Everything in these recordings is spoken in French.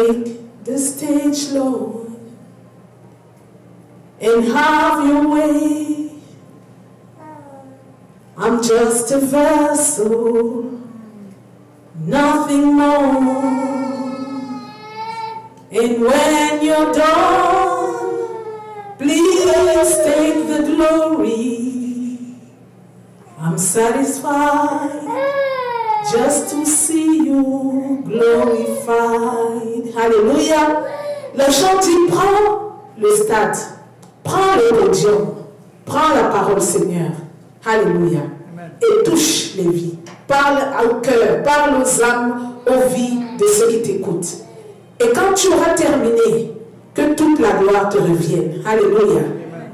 Take the stage, Lord, and have your way. I'm just a vessel, nothing more. And when you're done, please take the glory. I'm satisfied just to see you glorified. Alléluia. Le chant dit, prends le stade, prends le podium, prends la parole, Seigneur. Alléluia. Et touche les vies. Parle au cœur, parle aux âmes, aux vies de ceux qui t'écoutent. Et quand tu auras terminé, que toute la gloire te revienne. Alléluia.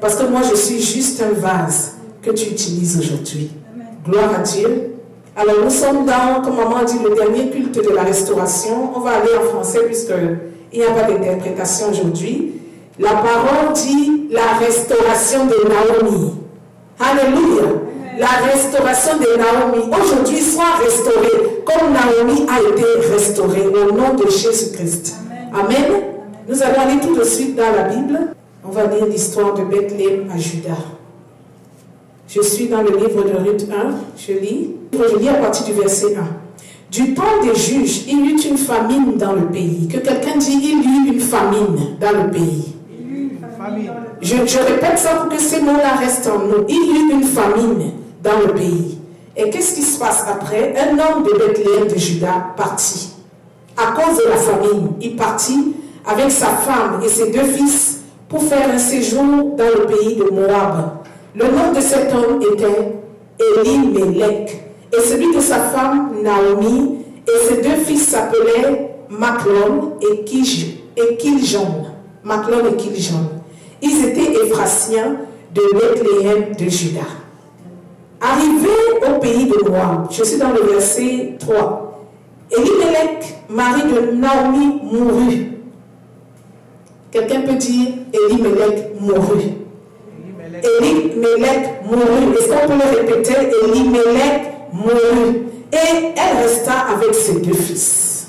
Parce que moi, je suis juste un vase que tu utilises aujourd'hui. Gloire à Dieu. Alors, nous sommes dans, comme maman a dit, le dernier culte de la restauration. On va aller en français puisqu'il n'y a pas d'interprétation aujourd'hui. La parole dit la restauration de Naomi. Alléluia. La restauration de Naomi. Aujourd'hui, sois restauré comme Naomi a été restaurée au nom de Jésus-Christ. Amen. Nous allons aller tout de suite dans la Bible. On va lire l'histoire de Bethléem à Juda. Je suis dans le livre de Ruth 1. Je lis à partir du verset 1. Du temps des juges, il y eut une famine dans le pays. Que quelqu'un dise, il y eut une famine dans le pays. Je répète ça pour que ces mots-là restent en nous. Il y eut une famine dans le pays. Et qu'est-ce qui se passe après? Un homme de Bethléem de Juda partit. À cause de la famine, il partit avec sa femme et ses 2 fils pour faire un séjour dans le pays de Moab. Le nom de cet homme était Elimelech. Et celui de sa femme Naomi et ses 2 fils s'appelaient Machlon et Kiljon. Machlon et Kiljon. Ils étaient Éphrasiens de Bethléem de Juda. Arrivés au pays de Moab, je suis dans le verset 3. Elimelech, mari de Naomi, mourut. Quelqu'un peut dire Elimelech mourut. Elimelech mourut. Est-ce qu'on peut le répéter? Elimelech mourut. Et elle resta avec ses 2 fils.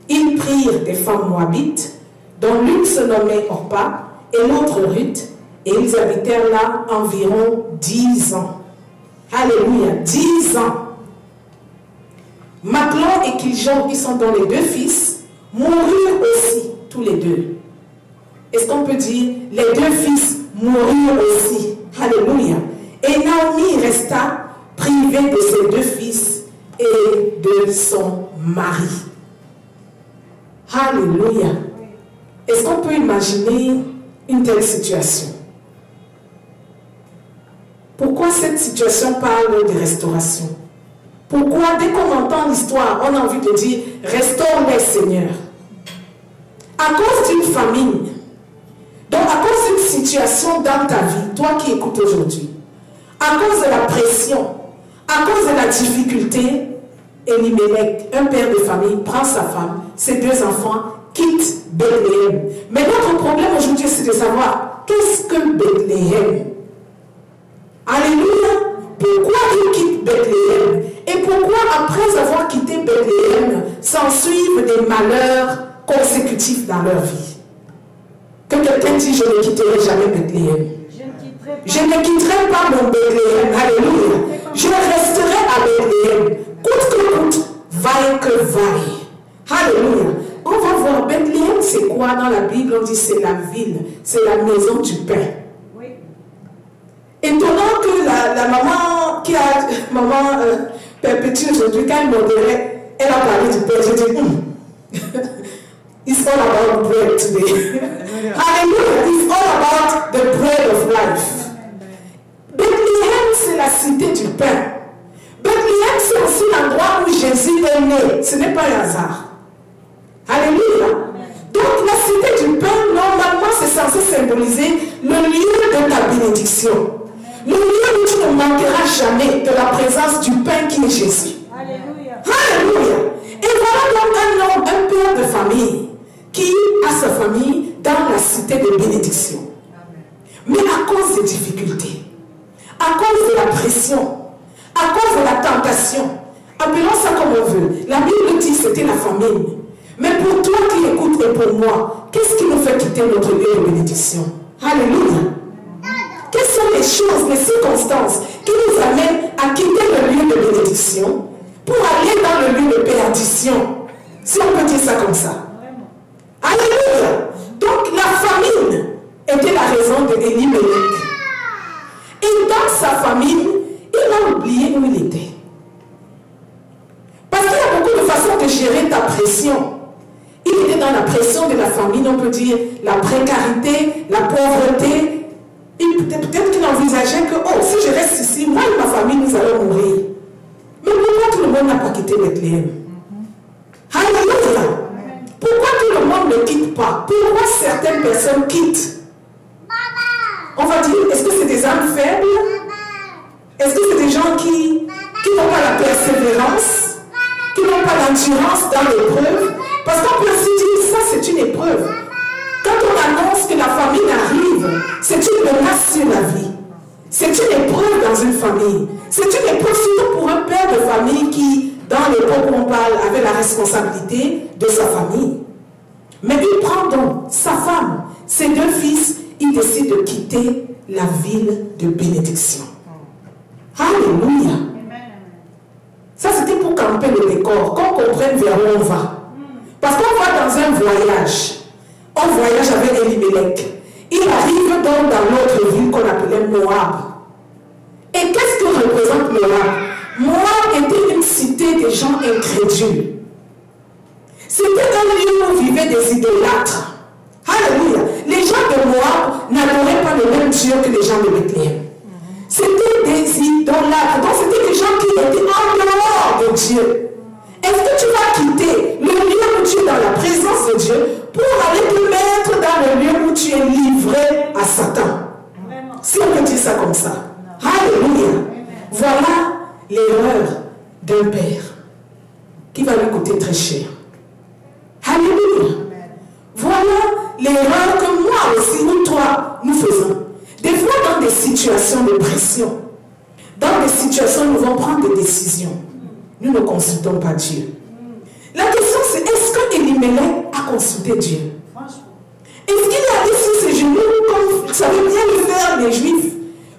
Ils prirent des femmes moabites, dont l'une se nommait Orpa et l'autre Ruth, et ils habitèrent là environ 10 ans. Alléluia, 10 ans. Machlon et Kiljon, qui sont dans les 2 fils, moururent aussi, tous les 2. Est-ce qu'on peut dire, les 2 fils moururent aussi? Alléluia. Et Naomi resta privée de ses 2 fils et de son mari. Alléluia. Est-ce qu'on peut imaginer une telle situation? Pourquoi cette situation parle de restauration? Pourquoi, dès qu'on entend l'histoire, on a envie de dire « Restaure-les, Seigneur ». À cause d'une famine, donc à cause d'une situation dans ta vie, toi qui écoutes aujourd'hui, à cause de la pression, à cause de la difficulté, Elimelech, un père de famille, prend sa femme, ses 2 enfants, quitte Bethléem. Mais notre problème aujourd'hui, c'est de savoir qu'est-ce que Bethléem? Alléluia! Pourquoi ils quittent Bethléem? Et pourquoi, après avoir quitté Bethléem, s'ensuivent des malheurs consécutifs dans leur vie? Que quelqu'un dise, je ne quitterai jamais Bethléem. Je ne quitterai pas mon Bethléem. Alléluia. Je resterai à Bethléem. Coûte que coûte, vaille que vaille. Alléluia. On va voir Bethléem, c'est quoi dans la Bible? On dit c'est la ville, c'est la maison du pain. Oui. Étonnant que la maman qui a perpétué aujourd'hui, quand elle modérait, elle a parlé du pain. J'ai dit, it's all about bread today. Hallelujah. It's all about the bread of life. Bethléem, c'est la cité du pain. Bethléem, c'est aussi l'endroit où Jésus est né. Ce n'est pas un hasard. Alléluia. Donc la cité du pain, normalement, c'est censé symboliser le lieu de ta bénédiction. Le lieu où tu ne manqueras jamais de la présence du pain qui est Jésus. Alléluia. Alléluia. Et voilà donc un homme, un père de famille, qui a sa famille dans la cité de bénédiction. Mais à cause des difficultés, à cause de la pression, à cause de la tentation, appelons ça comme on veut. La Bible dit que c'était la famine. Mais pour toi qui écoutes et pour moi, qu'est-ce qui nous fait quitter notre lieu de bénédiction? Alléluia. Quelles sont les choses, les circonstances qui nous amènent à quitter le lieu de bénédiction pour aller dans le lieu de perdition? Si on peut dire ça comme ça. Alléluia. Donc la famine était la raison de Élie-Mélec. Et dans sa famine, il a oublié où il était. Parce qu'il y a beaucoup de façons de gérer ta pression. Il était dans la pression de la famine, on peut dire la précarité, la pauvreté. Peut-être qu'il envisageait que, oh, si je reste ici, moi et ma famille, nous allons mourir. Mais pourquoi tout le monde n'a pas quitté Bethléem? Alléluia. Pourquoi tout le monde ne quitte pas? Pourquoi certaines personnes quittent? On va dire, est-ce que c'est des âmes faibles? Est-ce que c'est des gens qui n'ont pas la persévérance? Qui n'ont pas l'endurance dans l'épreuve? Parce qu'on peut aussi dire, ça c'est une épreuve. Quand on annonce que la famine arrive, c'est une menace sur la vie. C'est une épreuve dans une famille. C'est une épreuve surtout pour un père de famille qui, dans l'époque où on parle, avait la responsabilité de sa famille. Mais il prend donc sa femme, ses 2 fils, il décide de quitter la ville de bénédiction. Alléluia. Ça c'était pour camper le décor, qu'on comprenne vers où on va. Parce qu'on va dans un voyage. On voyage avec Élie-Mélec. Il arrive donc dans l'autre ville qu'on appelait Moab. Et qu'est-ce que représente Moab? Moab était une cité des gens incrédules. C'était un lieu où vivaient des idolâtres. Alléluia. Les gens de Moab n'adoraient pas le même Dieu que les gens de Bethléem. C'était des idolâtres. Donc c'était des gens qui étaient en dehors de Dieu. Est-ce que tu vas quitter le lieu où tu es dans la présence de Dieu pour aller te mettre dans le lieu où tu es livré à Satan? Si on peut dire ça comme ça. Alléluia. Voilà l'erreur d'un père qui va lui coûter très cher. Alléluia. Voilà l'erreur que moi aussi ou toi nous faisons. Des fois dans des situations de pression, dans des situations où nous devons prendre des décisions, nous ne consultons pas Dieu. La question c'est, est-ce que Élie-Mélec a consulté Dieu? Est-ce qu'il a dit sur ses genoux, comme savaient bien le faire les Juifs,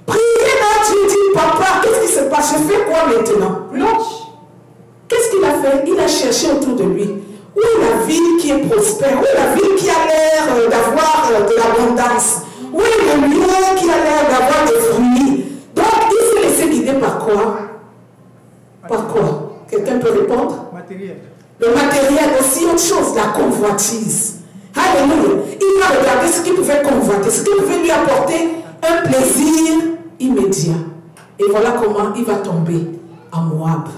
prier à Dieu, dit, papa, qu'est-ce qui se passe? Je fais quoi maintenant? Non. Qu'est-ce qu'il a fait? Il a cherché autour de lui. Où est la ville qui est prospère? Où est la ville qui a l'air d'avoir de l'abondance? Où est le lieu qui a l'air d'avoir des fruits? Donc, il s'est laissé guider par quoi? Par quoi? Quelqu'un peut répondre? Matériel. Le matériel aussi, autre chose, la convoitise. Alléluia. Il a regardé ce qu'il pouvait convoiter, ce qui pouvait lui apporter un plaisir immédiat. Et voilà comment il va tomber à Moab.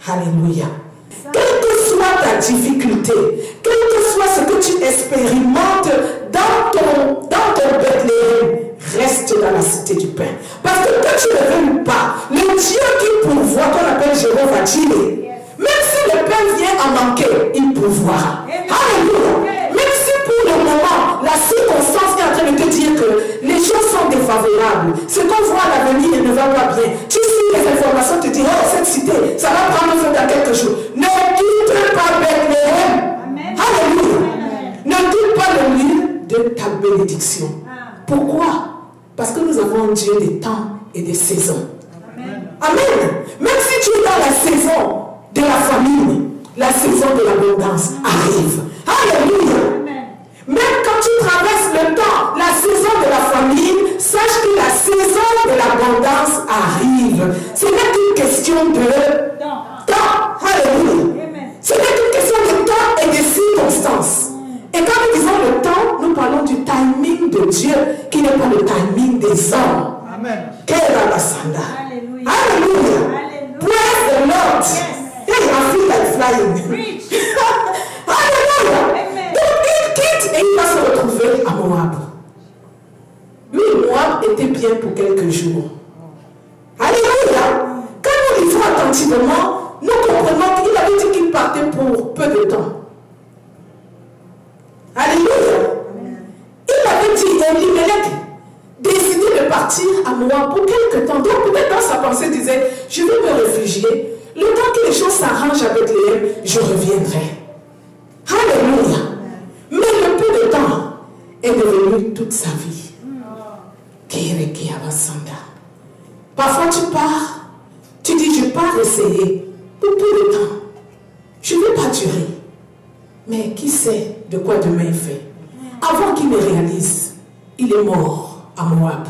Alléluia. Quelle que soit ta difficulté, quel que soit ce que tu expérimentes dans ton Bethléem, reste dans la cité du pain. Parce que tu ne veux pas, le Dieu qui pourvoit, qu'on appelle Jéhovah Jireh, même si le pain vient à manquer, il pourvoira. Alléluia. Même si pour le moment, la circonstance est en train de te dire que les choses sont défavorables, ce qu'on voit à l'avenir ne va pas bien, tu suis les informations, te disent, oh, cette cité, ça va prendre feu dans quelques jours. Ne quitte pas Bethléem. Alléluia. Ne quitte pas le lieu de ta bénédiction. Pourquoi? Parce que nous avons un Dieu des temps et des saisons. Amen. Même si tu es dans la saison de la famine, la saison de l'abondance arrive. Alléluia. Même quand tu traverses le temps, la saison de la famine, sache que la saison de l'abondance arrive. Ce n'est qu'une question de temps. Alléluia. Ce n'est qu'une question de temps et de circonstances. Et quand nous disons le temps, nous parlons du timing de Dieu, qui n'est pas le timing des hommes. Amen. Alléluia. Alléluia. Praise the Lord. Hey, I feel like flying. Alléluia. Donc il quitte et il va se retrouver à Moab. Lui, Moab était bien pour quelques jours. Alléluia. Quand nous lisons attentivement, nous comprenons qu'il avait dit qu'il partait pour peu de temps. Alléluia. Il avait dit, Élie-Mélec décidé de partir à Moab pour quelque temps. Donc peut-être dans sa pensée il disait, je vais me réfugier. Le temps que les choses s'arrangent à Bethléem, je reviendrai. est devenu toute sa vie. Parfois tu pars, tu dis je pars essayer pour peu de temps. Je ne vais pas durer. Mais qui sait de quoi demain il fait? Avant qu'il ne réalise, il est mort à Moab.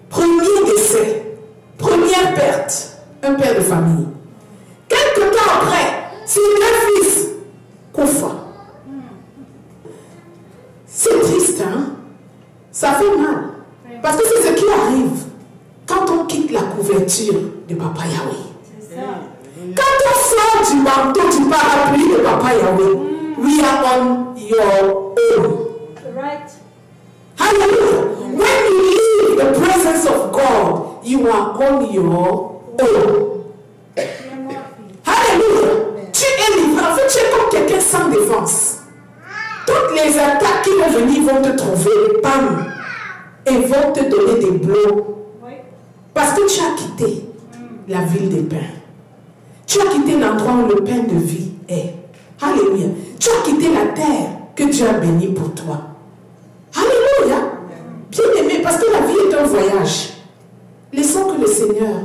Premier décès, première perte, un père de famille. Quelque temps après, c'est deux fils. Koufa. C'est triste, hein? Ça fait mal. Parce que c'est ce qui arrive quand on quitte la couverture de Papa Yahweh. Quand on sort du manteau du parapluie de Papa Yahweh, we are on your own. Right. Hallelujah. When you leave the presence of God, you are on your own. Hallelujah. Tu es libre. En fait, tu es comme quelqu'un sans défense. Toutes les attaques qui vont venir vont te trouver, pam, et vont te donner des blocs. Parce que tu as quitté la ville des pains. Tu as quitté l'endroit où le pain de vie est. Alléluia. Tu as quitté la terre que Dieu a bénie pour toi. Alléluia. Bien aimé, parce que la vie est un voyage. Laissons que le Seigneur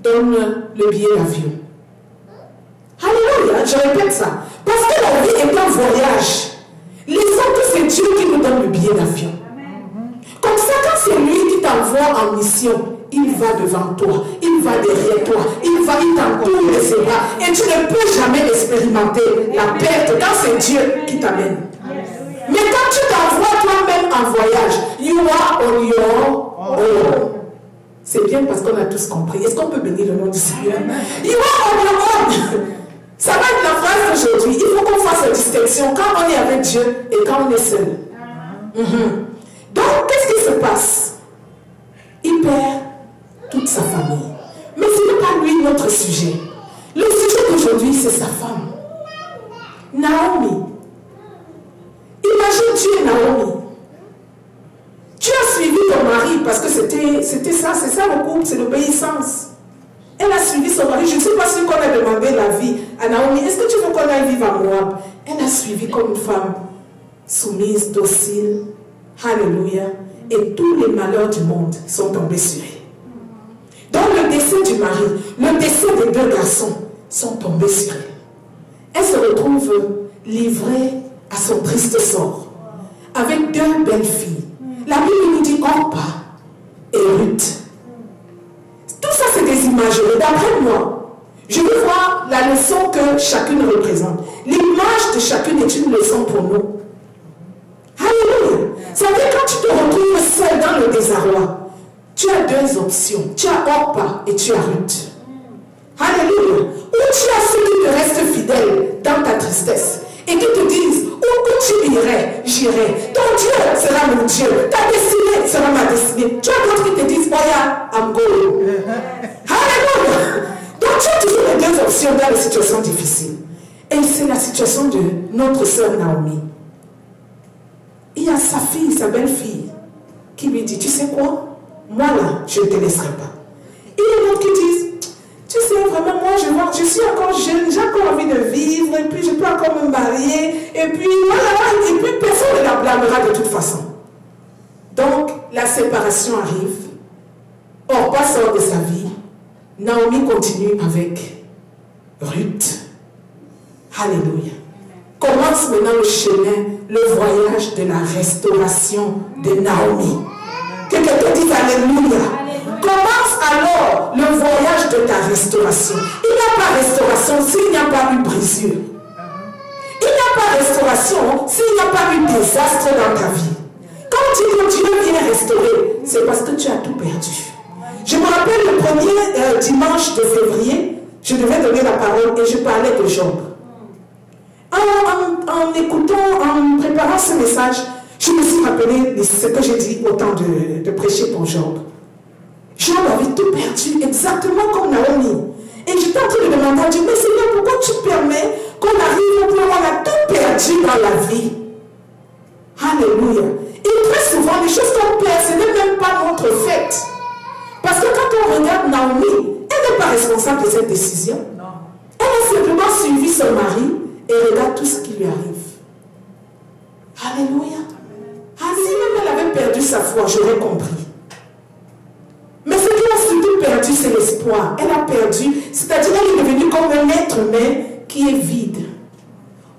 donne le billet d'avion. Alléluia, je répète ça. Parce que la vie est un voyage. Laissons que c'est Dieu qui nous donne le billet d'avion. Comme ça, quand c'est lui qui t'envoie en mission, il va devant toi, il va derrière toi, il t'entoure les bras. Et tu ne peux jamais expérimenter la perte quand c'est Dieu qui t'amène. Mais quand tu t'envoies toi-même en voyage, you are on your own. C'est bien parce qu'on a tous compris. Est-ce qu'on peut bénir le nom du Seigneur? You are on your own. Ça va être la phrase d'aujourd'hui. Il faut qu'on fasse la distinction quand on est avec Dieu et quand on est seul. Donc, qu'est-ce qui se passe? Il perd toute sa famille. Mais ce n'est pas lui notre sujet. Le sujet d'aujourd'hui, c'est sa femme. Naomi. Imagine, tu es Naomi. Tu as suivi ton mari parce que c'était ça, c'est ça le couple, c'est l'obéissance. Elle a suivi son mari. Je ne sais pas si on a demandé la vie à Naomi. Est-ce que tu veux qu'on aille vivre à Moab? Elle a suivi comme une femme soumise, docile. Alléluia. Et tous les malheurs du monde sont tombés sur elle. Donc le décès du mari, le décès des deux garçons sont tombés sur elle. Elle se retrouve livrée à son triste sort. Avec deux belles filles. La Bible nous dit Orpa et Ruth. Tout ça, c'est des images. D'après moi, je veux voir la leçon que chacune représente. L'image de chacune est une leçon pour nous. Alléluia. Ça veut dire quand tu te retrouves seul dans le désarroi, tu as deux options. Tu as Orpa et tu as Ruth. Alléluia. Ou tu as ceux qui te restent fidèles dans ta tristesse et qui te disent où tu irais, j'irai. Ton Dieu sera mon Dieu. Ta destinée sera ma destinée. Tu as d'autres qui te disent, oh yeah, I'm going. Alléluia. Donc tu as toujours les deux options dans les situations difficiles. Et c'est la situation de notre sœur Naomi. Il y a sa fille, sa belle-fille, qui lui dit, tu sais quoi? Moi là, je ne te laisserai pas. Il y a d'autres qui disent, tu sais, vraiment, moi, je suis encore jeune, j'ai encore envie de vivre, et puis je peux encore me marier, et puis voilà, et puis personne ne la blâmera de toute façon. Donc, la séparation arrive, Orpa sort de sa vie, Naomi continue avec Ruth. Alléluia. Commence maintenant le chemin, le voyage de la restauration de Naomi. Que quelqu'un dise Alléluia. Commence alors le voyage de ta restauration. Il n'y a pas restauration s'il n'y a pas eu brisure. Il n'y a pas restauration s'il n'y a pas eu désastre dans ta vie. Quand tu continues à restaurer, c'est parce que tu as tout perdu. Je me rappelle le premier dimanche de février, je devais donner la parole et je parlais de Job. En écoutant, en préparant ce message, je me suis rappelé ce que j'ai dit au temps de prêcher pour Job. Job avait tout perdu, exactement comme Naomi. Et j'étais en train de demander à Dieu, mais Seigneur, pourquoi tu permets qu'on arrive au point où on a tout perdu dans la vie? Alléluia. Et très souvent, les choses qu'on perd, ce n'est même pas notre fait. Parce que quand on regarde Naomi, elle n'est pas responsable de cette décision. Elle a simplement suivi son mari et regarde tout ce qui lui arrive. Alléluia. Ah, si même elle avait perdu sa foi, j'aurais compris. Mais ce qu'elle a surtout perdu, c'est l'espoir. Elle a perdu, c'est-à-dire qu'elle est devenue comme un être humain qui est vide.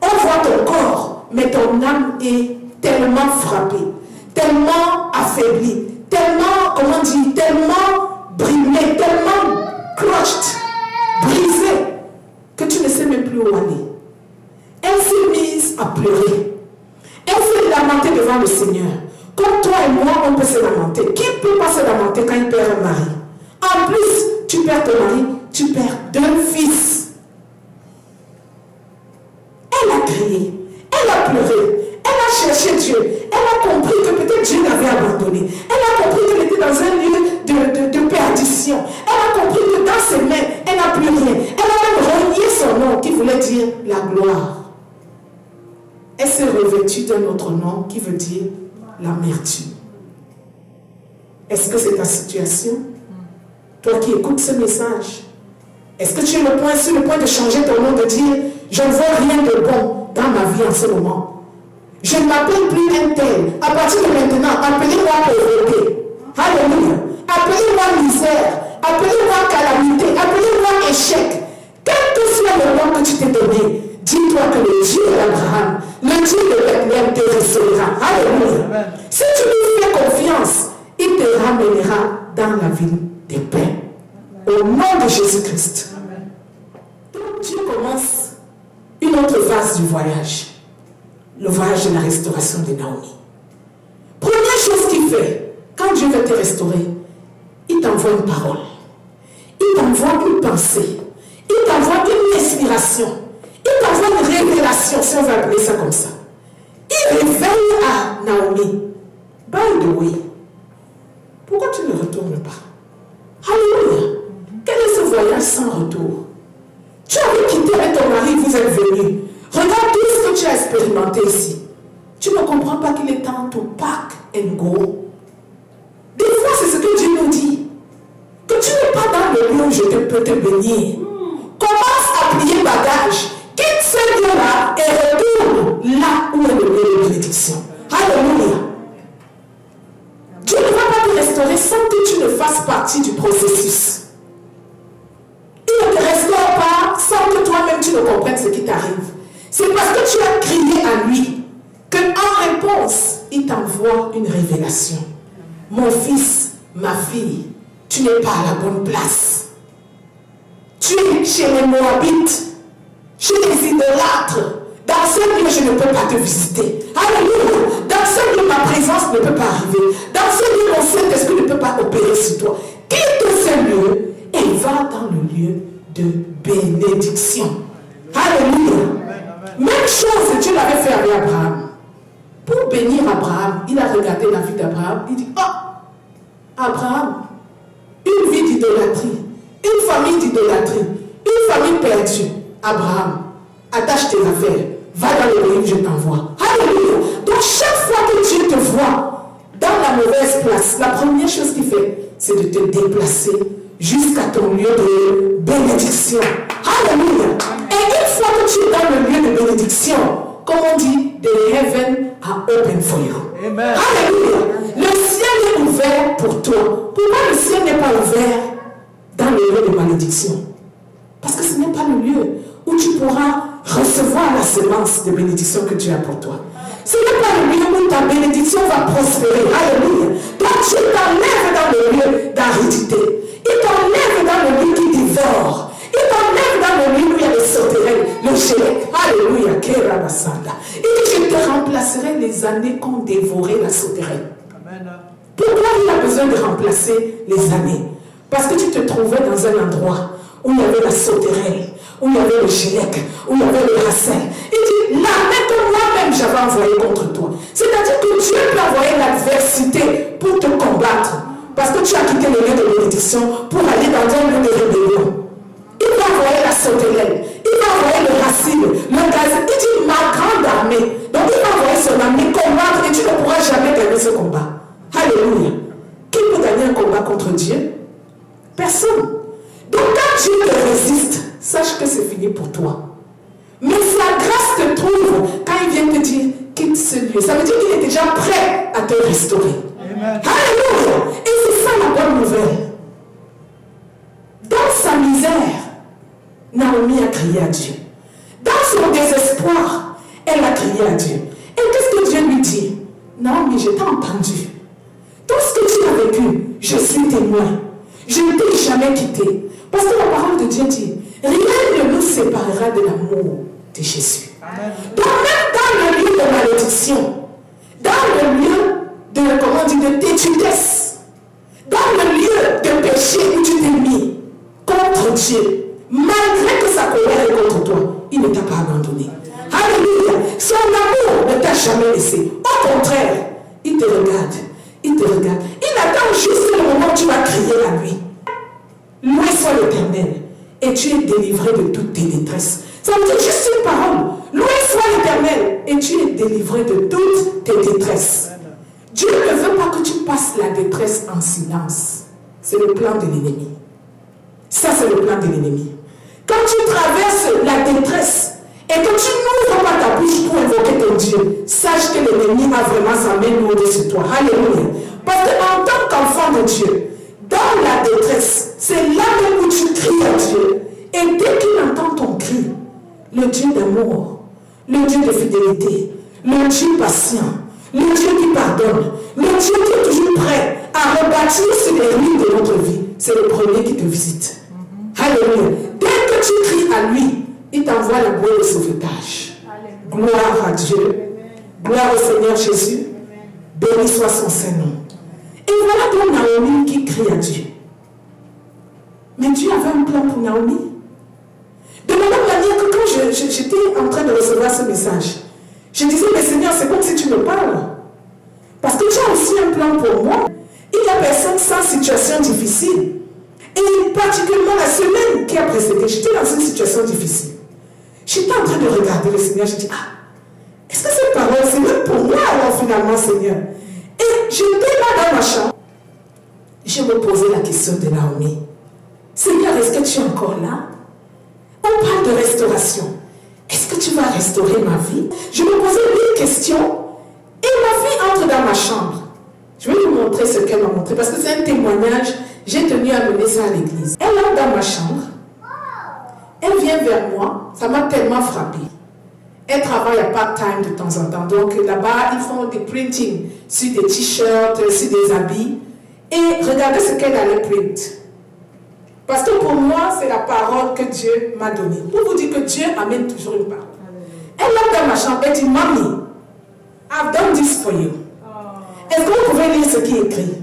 On voit ton corps, mais ton âme est tellement frappée, tellement affaiblie, tellement, comment dire, tellement brimée, tellement crushed, brisée, que tu ne sais même plus où aller. Elle s'est mise à pleurer. Elle s'est lamentée devant le Seigneur. Comme toi et moi, on peut se lamenter. Qui ne peut pas se lamenter quand il perd un mari? En plus, tu perds ton mari, tu perds 2 fils. Elle a crié, elle a pleuré, elle a cherché Dieu. Elle a compris que peut-être Dieu l'avait abandonné. Elle a compris qu'elle était dans un lieu de perdition. Elle a compris que dans ses mains, elle n'a plus rien. Elle a même renié son nom qui voulait dire la gloire. Elle s'est revêtue d'un autre nom qui veut dire l'amertume. Est-ce que c'est ta situation? Toi qui écoutes ce message, est-ce que tu es sur le point de changer ton nom, de dire je ne vois rien de bon dans ma vie en ce moment? Je ne m'appelle plus un tel. À partir de maintenant, appelez-moi pauvreté. Alléluia. Appelez-moi misère. Appelez-moi calamité. Appelez-moi échec. Quel que soit le nom que tu t'es donné, dis-toi que le Dieu d'Abraham, le Dieu de Bethléem te restaurera. Alléluia. Si tu lui fais confiance, il te ramènera dans la ville des paix. Au nom de Jésus-Christ. Donc Dieu commence une autre phase du voyage. Le voyage de la restauration de Naomi. Première chose qu'il fait, quand Dieu veut te restaurer, il t'envoie une parole. Il t'envoie une pensée. Il t'envoie une inspiration. Il t'envoie une révélation, si on va appeler ça comme ça. Il révèle à Naomi. By the way, pourquoi tu ne retournes pas? Alléluia. Quel est ce voyage sans retour? Tu avais quitté avec ton mari, vous êtes venus. Regarde tout ce que tu as expérimenté ici. Tu ne comprends pas qu'il est temps to pack and go. Des fois, c'est ce que Dieu nous dit. Que tu n'es pas dans le lieu où je peux te bénir. Commence à plier bagage. Quitte ce lieu-là et retourne là où est le lieu de bénédiction. Alléluia. Dieu ne va pas te restaurer sans que tu ne fasses partie du processus. Il ne te restaure pas sans que toi-même tu ne comprennes ce qui t'arrive. C'est parce que tu as crié à lui qu'en réponse, il t'envoie une révélation. Mon fils, ma fille, tu n'es pas à la bonne place. Tu es chez les Moabites, chez les idolâtres. Dans ce lieu, je ne peux pas te visiter. Alléluia. Dans ce lieu, ma présence ne peut pas arriver. Dans ce lieu, mon Saint-Esprit ne peut pas opérer sur toi. Quitte ce lieu et va dans le lieu de bénédiction. Alléluia. Même chose, Dieu l'avait fait avec Abraham. Pour bénir Abraham, il a regardé la vie d'Abraham. Il dit, oh, Abraham, une vie d'idolâtrie, une famille d'idolâtrie, une famille perdue. Abraham, attache tes affaires, va dans le pays où je t'envoie. Alléluia. Donc chaque fois que Dieu te voit dans la mauvaise place, la première chose qu'il fait, c'est de te déplacer jusqu'à ton lieu de bénédiction. Alléluia. Et une fois que tu es dans le lieu de bénédiction, comme on dit, the heaven are open for you. Amen. Alléluia. Le ciel est ouvert pour toi. Pourquoi le ciel n'est pas ouvert dans le lieu de malédiction? Parce que ce n'est pas le lieu où tu pourras recevoir la semence de bénédiction que Dieu a pour toi. Ce n'est pas le lieu où ta bénédiction va prospérer. Alléluia. Donc Dieu t'enlève dans le lieu d'aridité. Il t'enlève dans le lieu qui dévore. Il t'enlève dans le lieu où il y a le sauterelles, le gélec. Alléluia. Il dit, je te remplacerai les années qu'ont dévoré la sauterelle. Pourquoi il a besoin de remplacer les années? Parce que tu te trouvais dans un endroit où il y avait la sauterelle, où il y avait le gélec, où il y avait le racel. Il dit, l'année que moi-même j'avais envoyée contre toi. C'est-à-dire que Dieu peut envoyer l'adversité pour te combattre. Parce que tu as quitté le lieu de bénédiction pour aller dans un lieu de rébellion. Il va envoyer la sauterelle, il va envoyer le racine, le gaz. Il dit, ma grande armée. Donc il va envoyer son armée combattre et tu ne pourras jamais gagner ce combat. Alléluia. Qui peut gagner un combat contre Dieu? Personne. Donc quand Dieu te résiste, sache que c'est fini pour toi. Mais sa grâce te trouve quand il vient te dire, quitte quitte ce lieu, ça veut dire qu'il est déjà prêt à te restaurer. Amen. Alléluia. Et c'est ça la bonne nouvelle. Dans sa misère, Naomi a crié à Dieu. Dans son désespoir, elle a crié à Dieu. Et qu'est-ce que Dieu lui dit? Naomi, je t'ai entendu. Tout ce que tu as vécu, je suis témoin. Je ne t'ai jamais quitté. Parce que la parole de Dieu dit, rien ne nous séparera de l'amour de Jésus. Amen. Donc même dans le lieu de malédiction, dans le lieu de tétudesse, dans le lieu de péché où tu t'es mis contre Dieu, malgré que sa colère est contre toi, il ne t'a pas abandonné. Alléluia. Son amour ne t'a jamais laissé. Au contraire, il te regarde. Il te regarde. Il attend juste le moment où tu vas crier à lui. Loué soit l'Éternel. Et tu es délivré de toutes tes détresses. Ça veut dire juste une parole. Loué soit l'Éternel. Et tu es délivré de toutes tes détresses. Dieu ne veut pas que tu passes la détresse en silence. C'est le plan de l'ennemi. Ça, c'est le plan de l'ennemi. Quand tu traverses la détresse et que tu n'ouvres pas ta bouche pour invoquer ton Dieu, sache que l'ennemi a vraiment sa main lourde sur toi. Alléluia. Parce qu'en tant qu'enfant de Dieu, dans la détresse, c'est là même où tu cries à Dieu. Et dès qu'il entend ton cri, le Dieu d'amour, le Dieu de fidélité, le Dieu patient, le Dieu qui pardonne, le Dieu qui est toujours prêt à rebâtir sur les ruines de notre vie, c'est le premier qui te visite. Alléluia. Dès que tu cries à lui, il t'envoie la bouée de sauvetage. Alléluia. Gloire à Dieu. Amen. Gloire au Seigneur Jésus. Amen. Béni soit son Saint-Nom. Et voilà donc Naomi qui crie à Dieu. Mais Dieu avait un plan pour Naomi. De la même manière que quand j'étais en train de recevoir ce message, je disais, mais Seigneur, c'est comme si tu me parles. Parce que tu as aussi un plan pour moi. Il y a personne sans situation difficile. Et particulièrement la semaine qui a précédé, j'étais dans une situation difficile. J'étais en train de regarder le Seigneur, je dis, est-ce que cette parole, c'est même pour moi alors finalement, Seigneur? Et j'étais là dans ma chambre. Je me posais la question de Naomi. Seigneur, est-ce que tu es encore là? On parle de restauration. Est-ce que tu vas restaurer ma vie? Je me posais une question et ma fille entre dans ma chambre. Je vais vous montrer ce qu'elle m'a montré parce que c'est un témoignage. J'ai tenu à mener ça à l'église. Elle entre dans ma chambre. Elle vient vers moi. Ça m'a tellement frappée. Elle travaille à part-time de temps en temps. Donc là-bas, ils font des printings sur des t-shirts, sur des habits. Et regardez ce qu'elle allait print. Parce que pour moi, c'est la parole que Dieu m'a donnée. Pour vous dire que Dieu amène toujours une parole. Elle entre dans ma chambre. Elle dit, Mommy, I've done this for you. Est-ce que vous pouvez lire ce qui est écrit?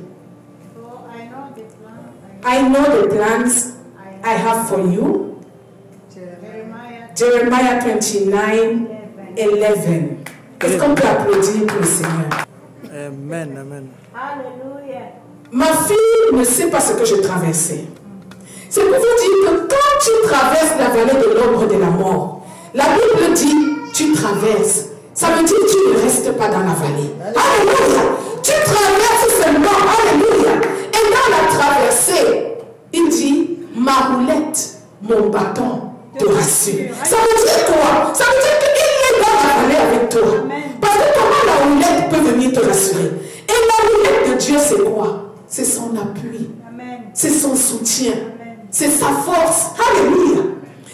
I know the plans I have for you. Jeremiah 29, 11. Est-ce qu'on peut applaudir pour le Seigneur? Amen, amen. Alléluia. Ma fille ne sait pas ce que je traversais. C'est pour vous dire que quand tu traverses la vallée de l'ombre de la mort, la Bible dit tu traverses. Ça veut dire que tu ne restes pas dans la vallée. Alléluia. Tu traverses seulement. Alléluia. Et dans la traversée, il dit, ma roulette, mon bâton te rassure. Ça veut dire quoi? Ça veut dire qu'il est dans la vallée avec toi. Parce que comment la roulette peut venir te rassurer? Et la roulette de Dieu, c'est quoi? C'est son appui. C'est son soutien. C'est sa force. Alléluia.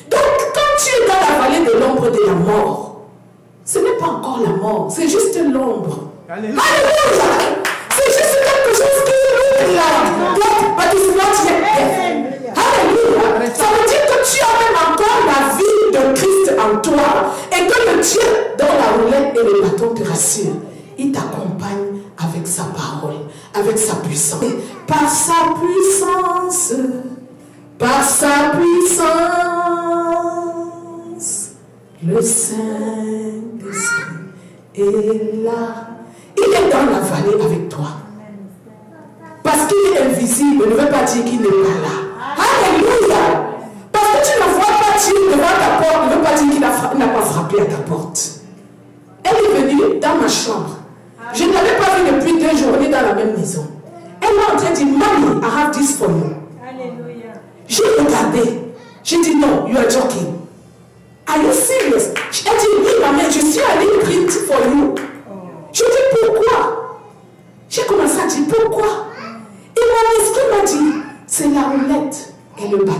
Donc, quand tu es dans la vallée de l'ombre de la mort, ce n'est pas encore la mort, c'est juste l'ombre. Alléluia. C'est juste quelque chose qui est là. But it's not yet death. Alléluia. Ça veut dire que tu as même encore la vie de Christ en toi. Et que le Dieu dont la roulette et le bâton te rassurent, il t'accompagne avec sa parole, avec sa puissance. Par sa puissance, par sa puissance, le Saint-Esprit est là. Il est dans la vallée avec toi. Parce qu'il est invisible ne veut pas dire qu'il n'est pas là. Alléluia. Parce que tu ne vois pas Dieu devant ta porte ne veut pas dire qu'il n'a pas frappé à ta porte. Elle est venue dans ma chambre. Je ne l'avais pas vue depuis 2 journées dans la même maison. Elle m'a en train de dire, Mommy, I have this for you. Alléluia. J'ai regardé. J'ai dit, non, you are joking. Are you serious? Elle dit, oui, maman, je suis allée print for you.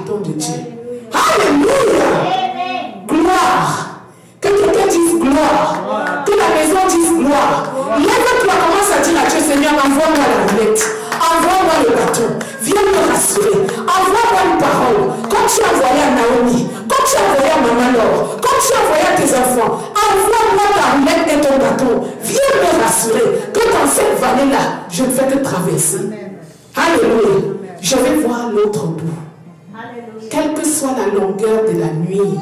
pardon de Dieu. Alléluia. Gloire. Que quelqu'un dise gloire. Que la maison dise gloire. Lève-toi, commence à dire à Dieu, Seigneur, envoie-moi la roulette. Envoie-moi le bâton. Viens me rassurer. Envoie-moi une parole. Comme tu as envoyé à Naomi. Comme tu as envoyé à Maman Laure. Comme tu as envoyé à tes enfants. Envoie-moi ta roulette et ton bâton. Viens me rassurer que dans cette vallée-là, je ne fais que traverser. Alléluia. Je vais voir l'autre bout. Quelle que soit la longueur de la nuit.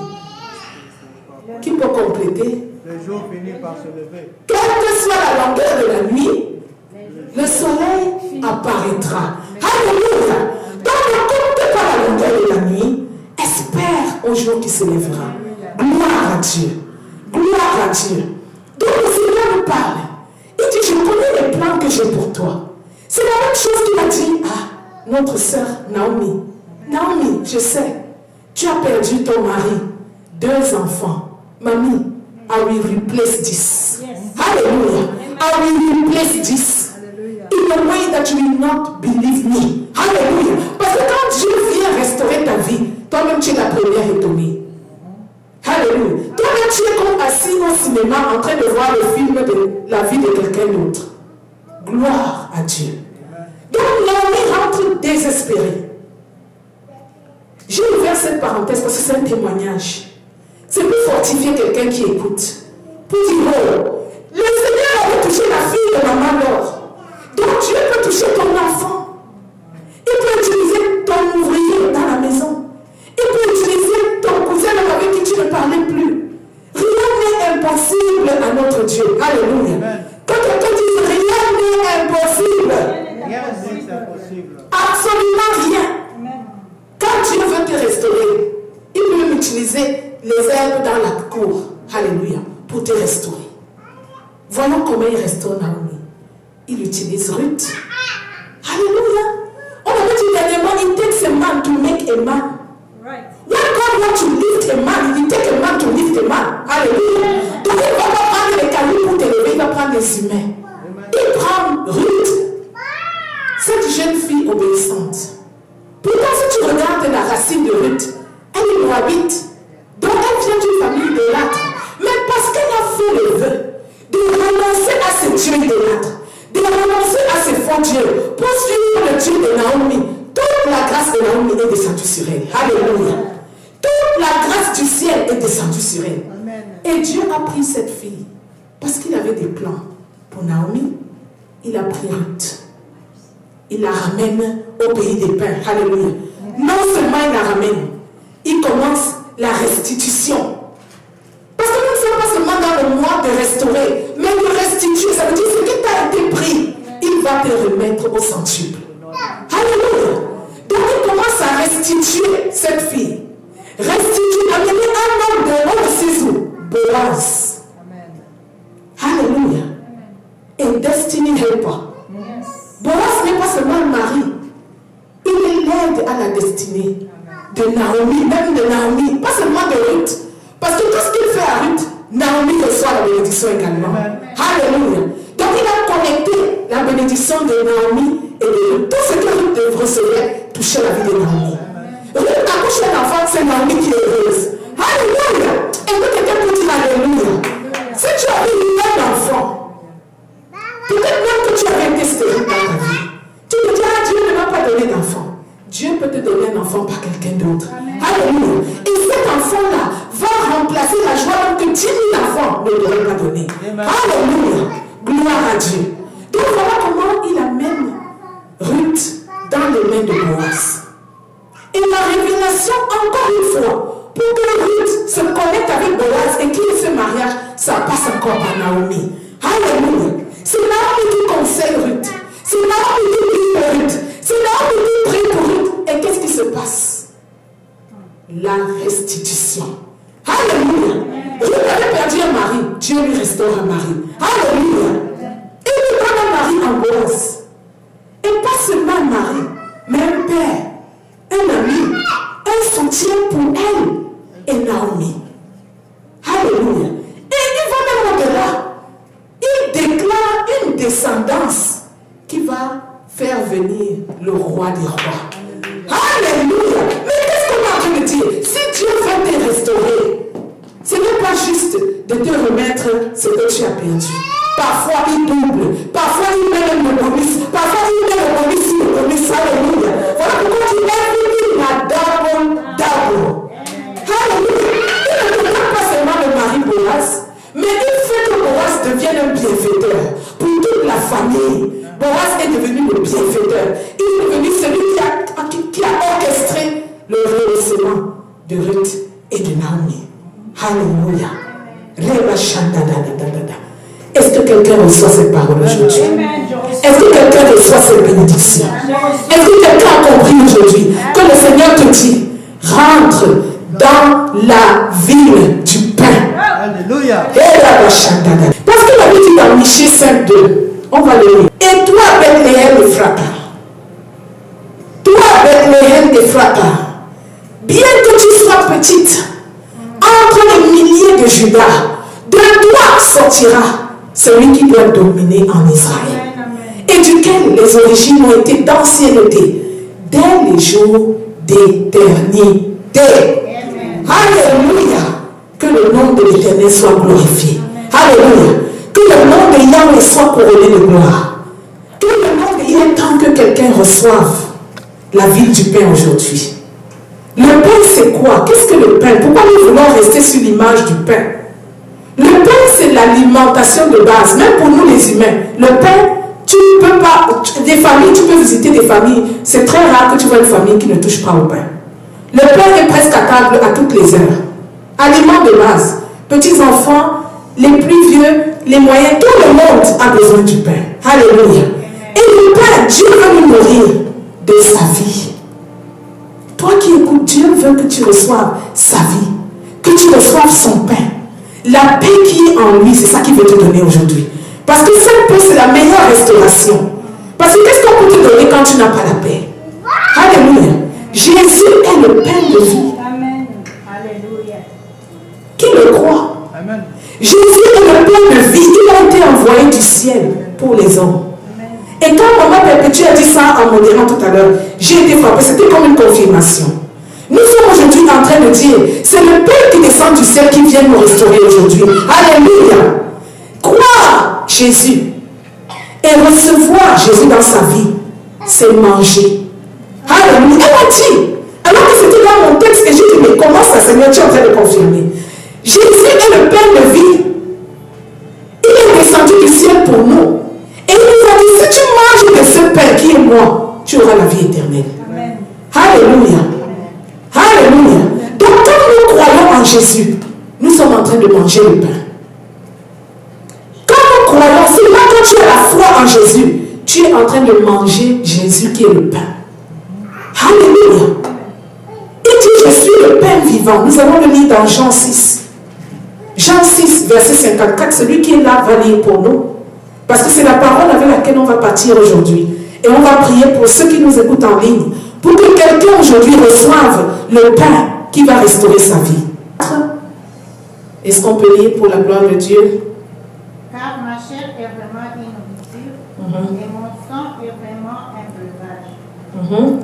Qui peut compléter? Le jour finit par se lever. Quelle que soit la longueur de la nuit, le soleil apparaîtra. Alléluia. Donc ne compte pas la longueur de la nuit. Espère au jour qui se lèvera. Gloire à Dieu. Gloire à Dieu. Donc le Seigneur nous parle. Il dit, je connais les plans que j'ai pour toi. C'est la même chose qu'il a dit à notre sœur Naomi. Naomi, je sais, tu as perdu ton mari, 2 enfants. Mamie, I will replace this. Yes. Hallelujah. I will replace this. Hallelujah. In a way that you will not believe me. Hallelujah. Parce que quand Dieu vient restaurer ta vie, toi-même tu es la première étonnée. Alléluia. Toi-même tu es comme assis au cinéma en train de voir le film de la vie de quelqu'un d'autre. Gloire à Dieu. Donc Naomi rentre désespérée. J'ai ouvert cette parenthèse parce que c'est un témoignage. C'est pour fortifier quelqu'un qui écoute. Pour dire, oh, le Seigneur avait touché la fille de Maman Laure. Donc Dieu peut toucher ton enfant. Il peut utiliser ton ouvrier dans la maison. Il peut utiliser ton cousin avec qui tu ne parlais plus. Rien n'est impossible à notre Dieu. Alléluia. Quand quelqu'un dit rien n'est impossible. Rien n'est impossible. Absolument rien. Quand Dieu veut te restaurer, il peut même utiliser les herbes dans la cour, alléluia, pour te restaurer. Voyons comment il restaure Naomi. Il utilise Ruth. Alléluia. On avait dit dernièrement, it takes a man to make a man. Right. When God wants to lift a man, il take a man to lift a man. Alléluia. Donc il ne va pas prendre les cailloux pour t'élever, il va prendre les humains. Il prend Ruth, cette jeune fille obéissante. Pourtant, si tu regardes la racine de Ruth, elle est moabite. Donc elle vient d'une famille idolâtre. Mais parce qu'elle a fait le vœu de renoncer à ces dieux idolâtres, de renoncer à ces faux dieux, pour suivre le Dieu de Naomi, toute la grâce de Naomi est descendue sur elle. Alléluia. Toute la grâce du ciel est descendue sur elle. Amen. Et Dieu a pris cette fille parce qu'il avait des plans pour Naomi. Il a pris Ruth. Il la ramène au pays des pains. Alléluia. Non seulement il la ramène, il commence la restitution. Parce que nous ne sommes pas seulement dans le mois de restaurer, mais de restituer. Ça veut dire ce qui t'a été pris, il va te remettre au centuple. Alléluia. Donc il commence à restituer cette fille. Restituer, amener un homme de haut ciseau, Boaz. Alléluia. Et destiny helper. Boaz n'est pas seulement le mari, il est l'aide à la destinée de Naomi, même de Naomi, pas seulement de Ruth. Parce que tout ce qu'il fait à Ruth, Naomi reçoit la bénédiction également. Alléluia. Donc il a connecté la bénédiction de Naomi et de Ruth. Tout ce que Ruth recevait touchait la vie de Naomi. Ruth accouche un enfant, c'est Naomi qui est heureuse. Alléluia. Et que quelqu'un peut dire Alléluia. Si tu avais eu un enfant, peut-être même que tu avais été stérile dans ta vie, tu te dis, ah, Dieu ne m'a pas donné d'enfant. Dieu peut te donner un enfant par quelqu'un d'autre. Alléluia. Et cet enfant-là va remplacer la joie que 10 000 enfants ne l'auraient pas donné. Alléluia. Gloire à Dieu. Donc voilà comment il amène Ruth dans les mains de Boaz. Et la révélation, encore une fois, pour que Ruth se connecte avec Boaz et qu'il y ait ce mariage, ça passe encore par Naomi. Alléluia. C'est Naomi qui conseille Ruth. C'est Naomi qui prie pour Ruth. C'est Naomi qui prie pour Ruth. Et qu'est-ce qui se passe? La restitution. Alléluia. Ruth avait perdu un mari. Dieu lui restaure un mari. Alléluia. Et lui donne un mari en Boaz. Et pas seulement un mari, mais un père, un ami, un soutien pour elle et Naomi. Alléluia. Et il va même au-delà. Il déclare une descendance qui va faire venir le roi des rois. Alléluia. Mais qu'est-ce que remettre ce que tu as perdu. Parfois, il double. Parfois, il met même le bonus. Parfois, il met le bonus sur le bonus. Alléluia. Voilà pourquoi tu everything a double, double. Alléluia. Il ne regarde pas seulement le mari Boaz, mais il fait que Boaz devienne un bienfaiteur pour toute la famille. Boaz est devenu le bienfaiteur. Il est devenu celui qui a orchestré le rehaussement de Ruth et de Naomi. Alléluia. Est-ce que quelqu'un reçoit cette parole aujourd'hui? Est-ce que quelqu'un reçoit cette bénédiction? Est-ce que quelqu'un a compris aujourd'hui que le Seigneur te dit, rentre dans la ville du pain? Alléluia. Parce que la Bible dit dans Michée 5:2, on va le lire. Et toi, Bethléem Ephrata, toi, Bethléem Ephrata, bien que tu sois petite, entre les milliers de Judas, de toi sortira celui qui doit dominer en Israël, et duquel les origines ont été d'ancienneté, dès les jours d'éternité. Alléluia. Que le nom de l'Éternel soit glorifié. Alléluia. Que le nom de Yahweh soit couronné de gloire. Que le nom de Yahweh, tant que quelqu'un reçoive la ville du pain aujourd'hui. Le pain, c'est quoi? Qu'est-ce que le pain? Pourquoi nous voulons rester sur l'image du pain? Le pain, c'est l'alimentation de base, même pour nous les humains. Le pain, tu ne peux pas, des familles, tu peux visiter des familles, c'est très rare que tu vois une famille qui ne touche pas au pain. Le pain est presque à table à toutes les heures. Aliment de base. Petits enfants, les plus vieux, les moyens, tout le monde a besoin du pain. Alléluia. Et le pain, Dieu veut nous nourrir de sa vie. Toi qui écoutes, Dieu veut que tu reçoives sa vie, que tu reçoives son pain. La paix qui est en lui, c'est ça qu'il veut te donner aujourd'hui. Parce que cette paix, c'est la meilleure restauration. Parce que qu'est-ce qu'on peut te donner quand tu n'as pas la paix? Alléluia. Jésus est le pain de vie. Amen. Alléluia. Qui le croit? Amen. Jésus est le pain de vie. Il a été envoyé du ciel pour les hommes. Et quand Maman Perpétue a dit ça en modérant tout à l'heure, j'ai été frappée. C'était comme une confirmation. Nous sommes aujourd'hui en train de dire, c'est le pain qui descend du ciel qui vient nous restaurer aujourd'hui. Alléluia. Croire Jésus et recevoir Jésus dans sa vie, c'est manger. Alléluia. Elle a dit, alors que c'était dans mon texte, et j'ai dit, mais comment ça, Seigneur, tu es en train de confirmer? Jésus est le pain de vie. Il est descendu du ciel pour nous. Et il nous a dit, si tu manges de ce pain qui est moi, tu auras la vie éternelle. Amen. Alléluia. Alléluia. Donc quand nous croyons en Jésus, nous sommes en train de manger le pain. Quand nous croyons, c'est là quand tu as la foi en Jésus, tu es en train de manger Jésus qui est le pain. Alléluia. Il dit, je suis le pain vivant. Nous allons le lire dans Jean 6. Jean 6, verset 54. Celui qui est là va lire pour nous. Parce que c'est la parole avec laquelle on va partir aujourd'hui. Et on va prier pour ceux qui nous écoutent en ligne. Pour que quelqu'un aujourd'hui reçoive le pain qui va restaurer sa vie. Est-ce qu'on peut lire pour la gloire de Dieu? Car ma chair est vraiment une nourriture et mon sang est vraiment un breuvage.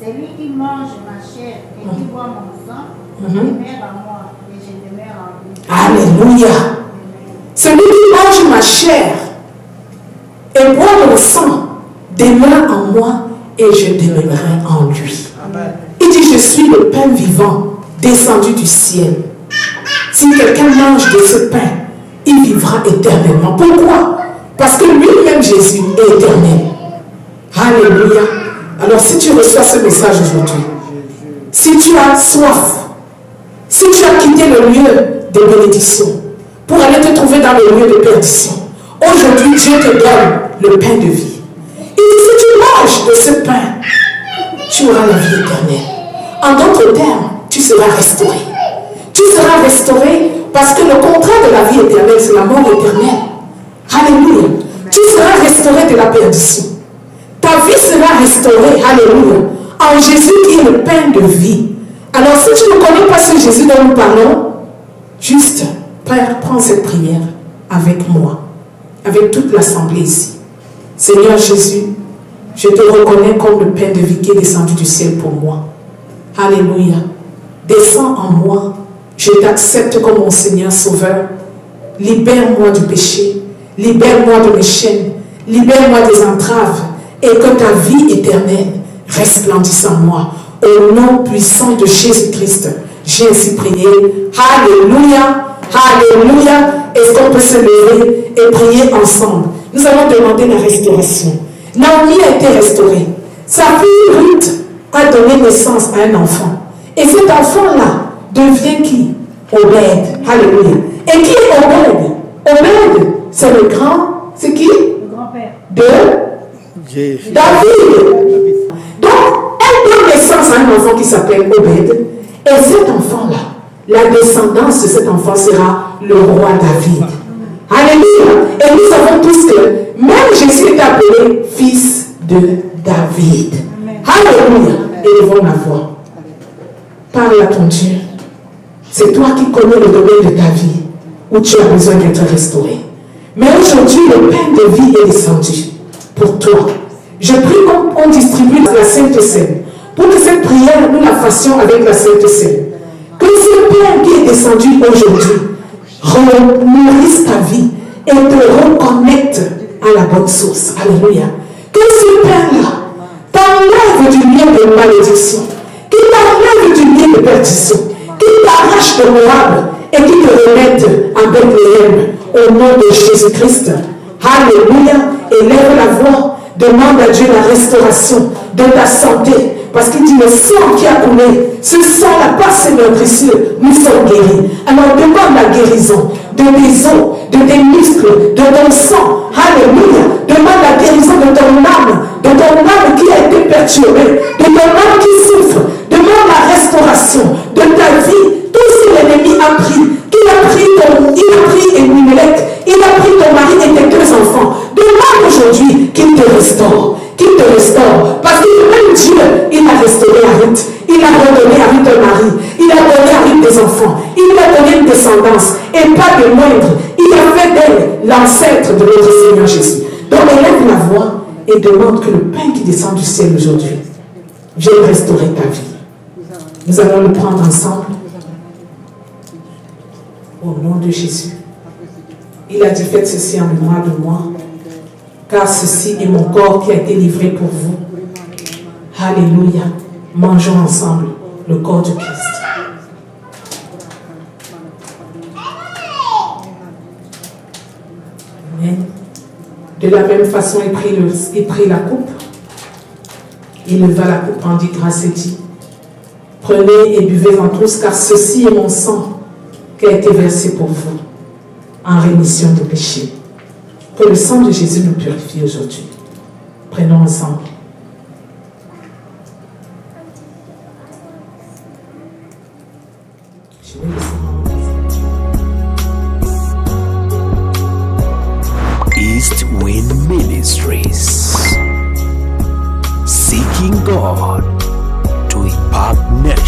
Celui qui mange ma chair et qui boit mon sang demeure en moi et je demeure en lui. Alléluia. Celui qui mange ma chair et boit mon sang demeure en moi et je demeurerai en lui. Amen. Il dit, je suis le pain vivant descendu du ciel. Si quelqu'un mange de ce pain, il vivra éternellement. Pourquoi? Parce que lui-même, Jésus, est éternel. Alléluia. Alors si tu reçois ce message aujourd'hui, si tu as soif, si tu as quitté le lieu de bénédiction pour aller te trouver dans le lieu de perdition, aujourd'hui Dieu te donne le pain de vie. Il dit, si tu manges de ce pain, tu auras la vie éternelle. En d'autres termes, tu seras restauré. Tu seras restauré parce que le contraire de la vie éternelle, c'est la mort éternelle. Alléluia. Tu seras restauré de la perdition. Ta vie sera restaurée, alléluia, en Jésus qui est le pain de vie. Alors si tu ne connais pas ce Jésus dont nous parlons, juste, Père, prends cette prière avec moi, avec toute l'assemblée ici. Seigneur Jésus, je te reconnais comme le pain de vie qui est descendu du ciel pour moi. Alléluia. Descends en moi, je t'accepte comme mon Seigneur Sauveur. Libère-moi du péché. Libère-moi de mes chaînes. Libère-moi des entraves. Et que ta vie éternelle resplendisse en moi. Au nom puissant de Jésus-Christ, j'ai ainsi prié. Alléluia. Alléluia. Est-ce qu'on peut se lever et prier ensemble? Nous allons demander la restauration. Naomi a été restaurée. Sa fille Ruth a donné naissance à un enfant. Et cet enfant-là devient qui? Obed. Alléluia. Et qui est Obed? Obed, c'est le grand, c'est qui? Le grand-père. De David. Donc, elle donne naissance à un enfant qui s'appelle Obed. Et cet enfant-là, la descendance de cet enfant sera le roi David. Alléluia. Et nous savons tous que même Jésus est appelé fils de David. Alléluia. Élevons la voix. Parle à ton Dieu. C'est toi qui connais le domaine de ta vie où tu as besoin d'être restauré. Mais aujourd'hui, le pain de vie est descendu pour toi. Je prie qu'on distribue la Sainte Seine pour que cette prière, nous la fassions avec la Sainte Seine. Que ce pain qui est descendu aujourd'hui nourrisse ta vie et te reconnecte à la bonne source. Alléluia. Que ce pain-là t'enlève du lien de malédiction, qui t'enlève du lien de perdition, qui t'arrache de Moab et qui te remette en Bethléem au nom de Jésus-Christ. Alléluia. Élève la voix. Demande à Dieu la restauration de ta santé. Parce qu'il dit le sang qui a coulé, ce sang-là, pas c'est notre cieux, nous sommes guéris. Alors demande la guérison de tes os, de tes muscles, de ton sang. Alléluia. Demande la guérison de ton âme qui a été perturbée, de ton âme qui souffre. Demande la restauration de ta vie. Tout ce que l'ennemi a pris, il a pris Elimelech, il a pris ton mari et tes 2 enfants. Demande aujourd'hui qu'il te restaure. Qu'il te restaure. Parce que même Dieu, il a restauré à Ruth. Il a redonné à Ruth un mari. Il a donné à Ruth des enfants. Il lui a donné une descendance. Et pas de moindre. Il a fait d'elle l'ancêtre de notre Seigneur Jésus. Donc élève la voix et demande que le pain qui descend du ciel aujourd'hui vienne restaurer ta vie. Nous allons le prendre ensemble. Au nom de Jésus. Il a dit, faites ceci en mémoire de moi. Car ceci est mon corps qui a été livré pour vous. Alléluia. Mangeons ensemble le corps du Christ. Amen. De la même façon, il prit la coupe. Il leva la coupe, rendit grâce et dit, prenez et buvez-en tous, car ceci est mon sang qui a été versé pour vous en rémission de péché. Que le sang de Jésus nous purifie aujourd'hui. Prenons ensemble. East Wind Ministries, seeking God to impact nations.